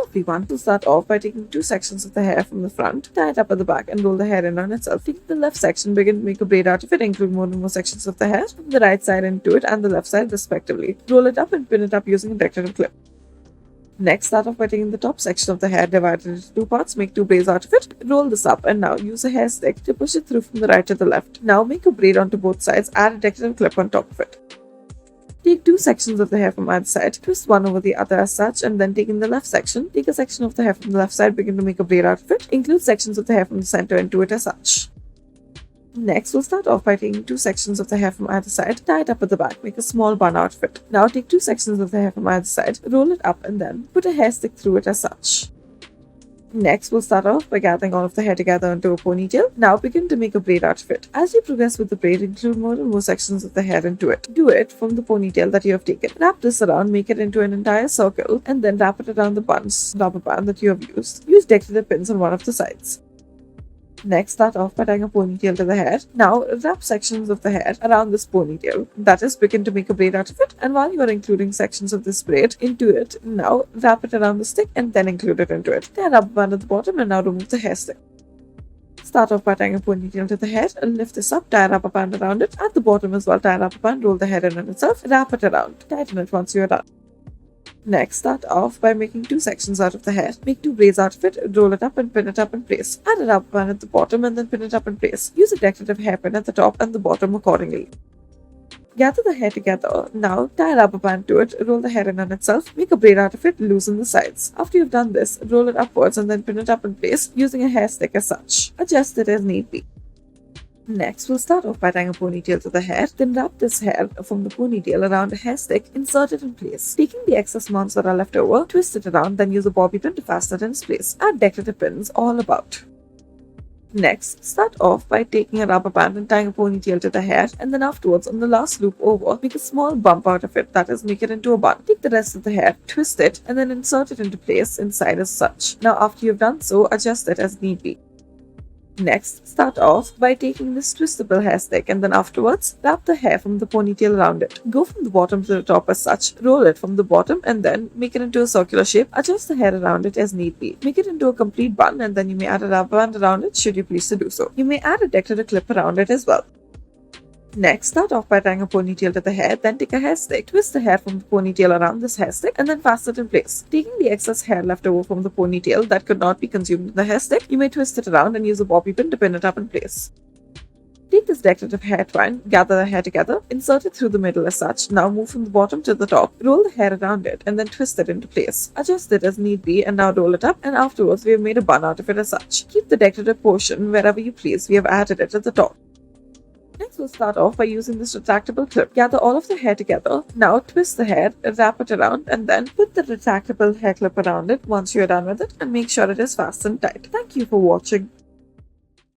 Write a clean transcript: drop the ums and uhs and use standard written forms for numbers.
everyone. We'll start off by taking two sections of the hair from the front, tie it up at the back, and roll the hair in on itself. Taking the left section, begin to make a braid out of it, include more and more sections of the hair from the right side into it and the left side respectively. Roll it up and pin it up using a decorative clip. Next, start off by taking the top section of the hair, divide it into two parts, make two braids out of it, roll this up, and now use a hair stick to push it through from the right to the left. Now make a braid onto both sides, add a decorative clip on top of it. Take two sections of the hair from either side, twist one over the other as such, and then taking the left section, take a section of the hair from the left side, begin to make a braid out of it, include sections of the hair from the center into it as such. Next, we'll start off by taking two sections of the hair from either side, tie it up at the back, make a small bun out of it. Now take two sections of the hair from either side, roll it up, and then put a hair stick through it as such. Next, we'll start off by gathering all of the hair together into a ponytail. Now begin to make a braid out of it. As you progress with the braid, include more and more sections of the hair into it. Do it from the ponytail that you have taken. Wrap this around, make it into an entire circle, and then wrap it around the rubber band that you have used. Use decorative pins on one of the sides. Next, start off by tying a ponytail to the hair. Now, wrap sections of the hair around this ponytail. That is, begin to make a braid out of it. And while you are including sections of this braid into it, now wrap it around the stick and then include it into it. Tie a rubber band at the bottom and now remove the hair stick. Start off by tying a ponytail to the hair and lift this up, tie a rubber band around it. At the bottom as well, tie a rubber band, roll the hair in on itself, wrap it around. Tighten it once you are done. Next, start off by making two sections out of the hair. Make two braids out of it, roll it up and pin it up in place. Add a rubber band at the bottom and then pin it up in place. Use a decorative hairpin at the top and the bottom accordingly. Gather the hair together. Now, tie a rubber band to it, roll the hair in on itself, make a braid out of it, loosen the sides. After you've done this, roll it upwards and then pin it up in place using a hair stick as such. Adjust it as need be. Next, we'll start off by tying a ponytail to the hair, then wrap this hair from the ponytail around a hair stick, insert it in place. Taking the excess mounts that are left over, twist it around, then use a bobby pin to fasten it in place. Add decorative pins all about. Next, start off by taking a rubber band and tying a ponytail to the hair, and then afterwards, on the last loop over, make a small bump out of it, that is, make it into a bun. Take the rest of the hair, twist it, and then insert it into place inside as such. Now, after you've done so, adjust it as need be. Next, start off by taking this twistable hair stick and then afterwards, wrap the hair from the ponytail around it. Go from the bottom to the top as such, roll it from the bottom and then make it into a circular shape. Adjust the hair around it as need be. Make it into a complete bun and then you may add a rubber band around it should you please to do so. You may add a decorative clip around it as well. Next, start off by tying a ponytail to the hair, then take a hair stick, twist the hair from the ponytail around this hair stick, and then fasten it in place. Taking the excess hair left over from the ponytail that could not be consumed in the hair stick, you may twist it around and use a bobby pin to pin it up in place. Take this decorative hair twine, gather the hair together, insert it through the middle as such. Now move from the bottom to the top, roll the hair around it, and then twist it into place. Adjust it as need be, and now roll it up, and afterwards we have made a bun out of it as such. Keep the decorative portion wherever you please, we have added it at the top. Next, we'll start off by using this retractable clip. Gather all of the hair together. Now, twist the hair, wrap it around, and then put the retractable hair clip around it once you're done with it, and make sure it is fastened tight. Thank you for watching.